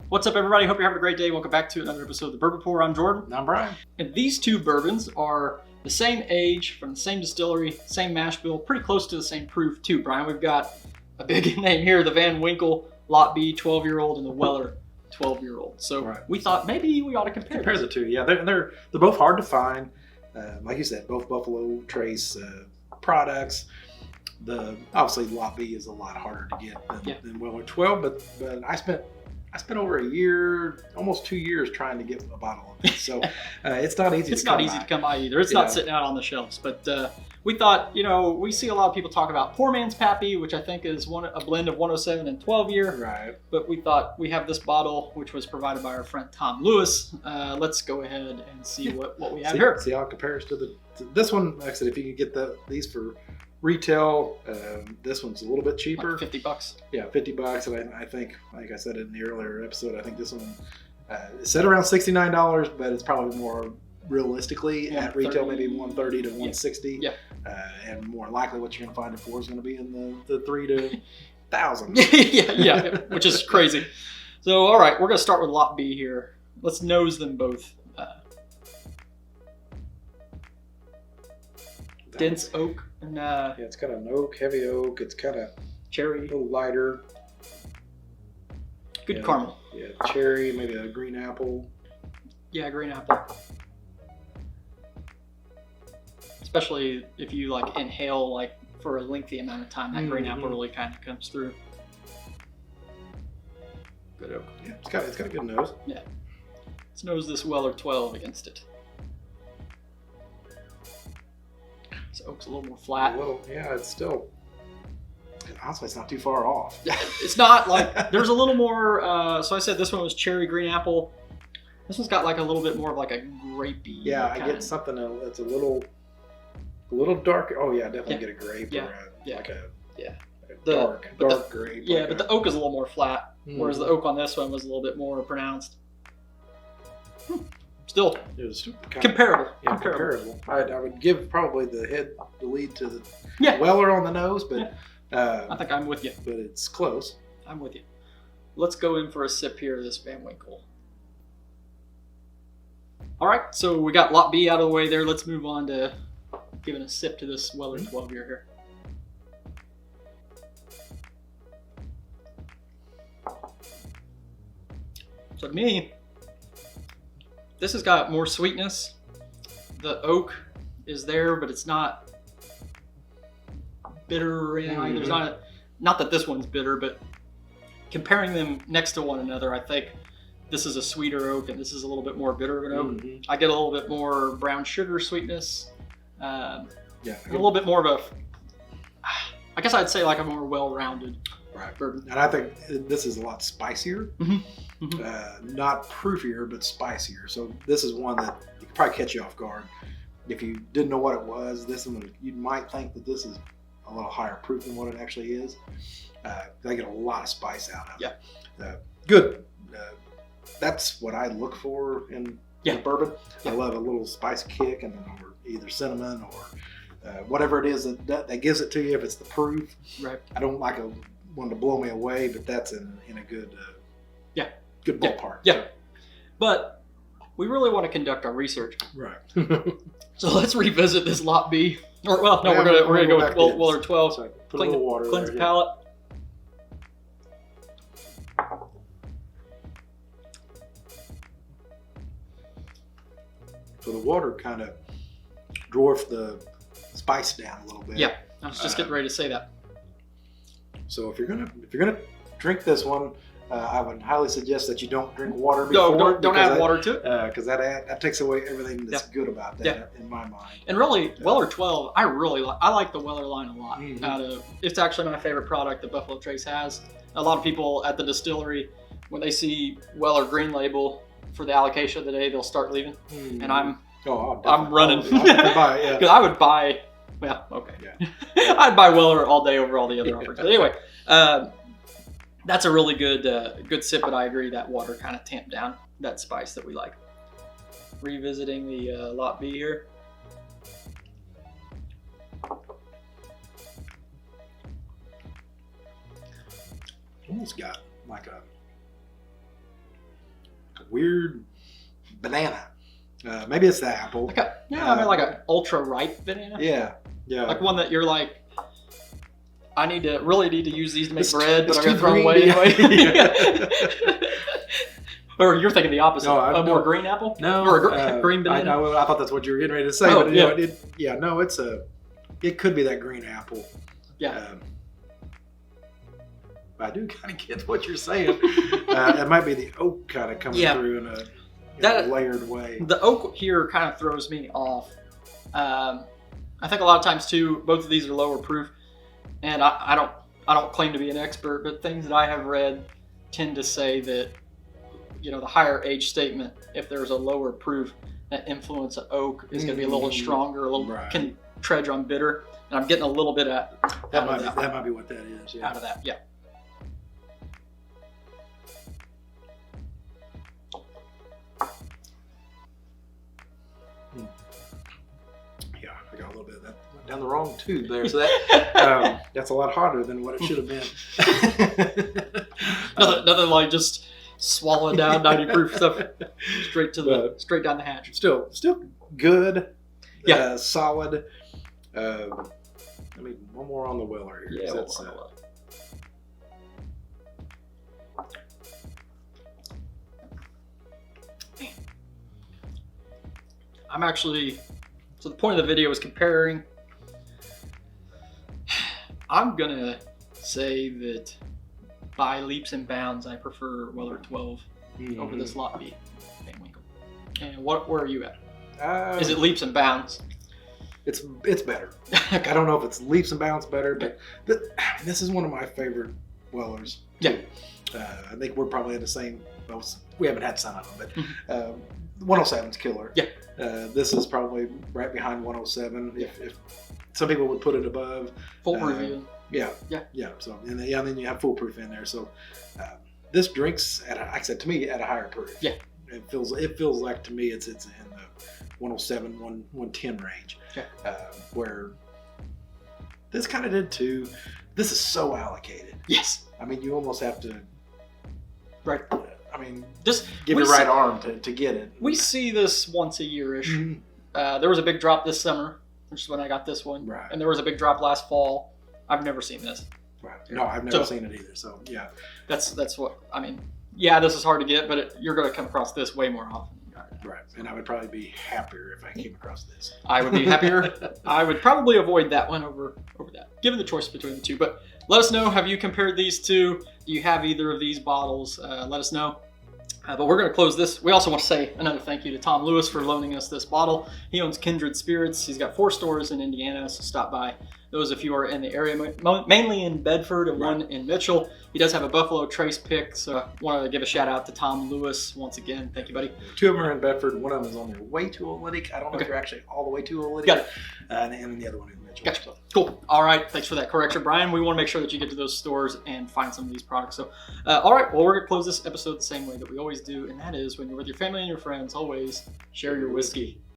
What's up, everybody? Hope you're having a great day. Welcome back to another episode of the Bourbon Pour. I'm Jordan. I'm Brian. And these two bourbons are the same age, from the same distillery, same mash bill, pretty close to the same proof too, Brian. We've got a big name here, the Winkle Lot B 12-year-old and the Weller 12-year-old. So we thought maybe we ought to compare the two. Yeah, they're both hard to find. Like you said, both Buffalo Trace products. Obviously Lot B is a lot harder to get than Weller 12, but I spent over a year, almost 2 years trying to get a bottle of it. So it's not easy. It's not easy to come by either. It's not sitting out on the shelves. But we thought, we see a lot of people talk about Poor Man's Pappy, which I think is a blend of 107 and 12 year. Right. But we thought we have this bottle, which was provided by our friend Tom Lewis. Let's go ahead and see what we have here. See how it compares to this one. Like I said, if you can get these for retail, this one's a little bit cheaper. Like $50. Yeah, $50. And I think, like I said in the earlier episode, I think this one is set around $69, but it's probably more realistically at retail, maybe $130 to $160. Yeah. And more likely what you're going to find it for is going to be in the $3,000 to $1,000. yeah, which is crazy. So, all right, we're going to start with Lot B here. Let's nose them both. Dense oak. And, yeah, it's kind of an oak, heavy oak. It's kind of cherry, a little lighter. Good caramel. Yeah, cherry, maybe a green apple. Yeah, green apple. Especially if you inhale for a lengthy amount of time, that green apple really kind of comes through. Good oak. Yeah, it's got a good nose. Yeah. Let's nose this Weller 12 against it. This oak's a little more flat. It's still. Honestly, it's not too far off. It's not there's a little more. So I said this one was cherry green apple. This one's got a little bit more of a grapey. Yeah, I get something that's a little darker. Oh yeah, I definitely get a grape. Yeah, dark grape. Yeah, but the oak is a little more flat, whereas the oak on this one was a little bit more pronounced. Still, it was comparable. Yeah, comparable. I would give probably the lead to the Weller on the nose, but I think I'm with you. But it's close. I'm with you. Let's go in for a sip here of this Van Winkle. All right, so we got Lot B out of the way there. Let's move on to giving a sip to this Weller 12 year here. So to me, this has got more sweetness. The oak is there, but it's not bitter or anything. There's not that this one's bitter, but comparing them next to one another, I think this is a sweeter oak and this is a little bit more bitter of an oak. I get a little bit more brown sugar sweetness. A little bit more of I guess I'd say a more well-rounded bourbon. And I think this is a lot spicier. Not proofier, but spicier. So this is one that you could probably catch you off guard. If you didn't know what it was, this one, you might think that this is a little higher proof than what it actually is. I get a lot of spice out of it. Good. That's what I look for in bourbon. I love a little spice kick, and or either cinnamon or whatever it is that gives it to you. If it's the proof, I don't like one to blow me away, but that's in a good good ballpark. Yeah. But we really want to conduct our research. Right. So let's revisit this Lot B. We're gonna go with Weller 12. So put a little water cleanse there. The palate. So the water kind of dwarfed the spice down a little bit. Yeah, I was just getting ready to say that. So if you're gonna drink this one, I would highly suggest that you don't drink water before. No, don't add water to it. Because that takes away everything that's good about that in my mind. And really, Weller 12, I like the Weller line a lot. It's actually my favorite product that Buffalo Trace has. A lot of people at the distillery, when they see Weller green label for the allocation of the day, they'll start leaving, and I'm running because I would buy. Well, okay, I'd buy Weller all day over all the other offerings. But anyway. That's a really good sip, but I agree that water kind of tamped down that spice that we like. Revisiting the Lot B here. Almost got like a weird banana. Maybe it's the apple. Like I mean like an ultra ripe banana. Yeah, yeah. Like one that you're like, I really need to use these to make bread, but I'm too gonna throw them green. away anyway. Or you're thinking the opposite? No, a more green apple? No, or a green banana? I thought that's what you were getting ready to say. Oh, but yeah. No, it could be that green apple. Yeah. I do kind of get what you're saying. It might be the oak kind of coming through in a layered way. The oak here kind of throws me off. I think a lot of times too, both of these are lower proof, and I don't claim to be an expert, but things that I have read tend to say that, you know, the higher age statement, if there's a lower proof, that influence of oak is going to be a little stronger, a little can trudge on bitter, and I'm getting a little bit out of that. That might be what that is. Yeah. Out of that, yeah. Yeah, I got a little bit of that. Went down the wrong tube there, so that that's a lot hotter than what it should have been. Nothing like just swallowing down 90 proof stuff straight down the hatch. Still good. Yeah, solid. One more on the Weller here. Yeah, I'm actually, so the point of the video is comparing. I'm gonna say that by leaps and bounds, I prefer Weller 12 over this Lot B Van Winkle. And where are you at? Is it leaps and bounds? It's better. I don't know if it's leaps and bounds better, but this is one of my favorite Wellers. Yeah. I think we're probably in the same. Well, we haven't had some of them, but 107's killer. Yeah. This is probably right behind 107. If some people would put it above. Full proof. Yeah. So and then you have foolproof in there. So this drinks like I said, to me, at a higher proof. Yeah. It feels like to me it's in the 107, 110 range. Okay. Where this kind of did too. This is so allocated. Yes. I mean, you almost have to. Right. I mean, just give your right arm to get it. We see this once a year-ish. Mm-hmm. There was a big drop this summer, which is when I got this one. Right. And there was a big drop last fall. I've never seen this. Right. No, I've never seen it either. So yeah. That's what I mean. Yeah, this is hard to get, but you're going to come across this way more often. Right. And I would probably be happier if I came across this. I would be happier. I would probably avoid that one over that, given the choice between the two. But let us know, have you compared these two? Do you have either of these bottles? Let us know. But we're going to close this. We also want to say another thank you to Tom Lewis for loaning us this bottle. He owns Kindred Spirits. He's got 4 stores in Indiana, so stop by those if you are in the area, mainly in Bedford and one in Mitchell. He does have a Buffalo Trace pick, so I wanted to give a shout out to Tom Lewis once again. Thank you, buddy. 2 of them are in Bedford. One of them is on their way to Olynyk. I don't know if they're actually all the way to Olynyk. Got it. And then the other one in Mitchell. Gotcha. So. Cool. All right. Thanks for that correction, Brian. We want to make sure that you get to those stores and find some of these products. So, all right. Well, we're going to close this episode the same way that we always do, and that is when you're with your family and your friends, always share your whiskey.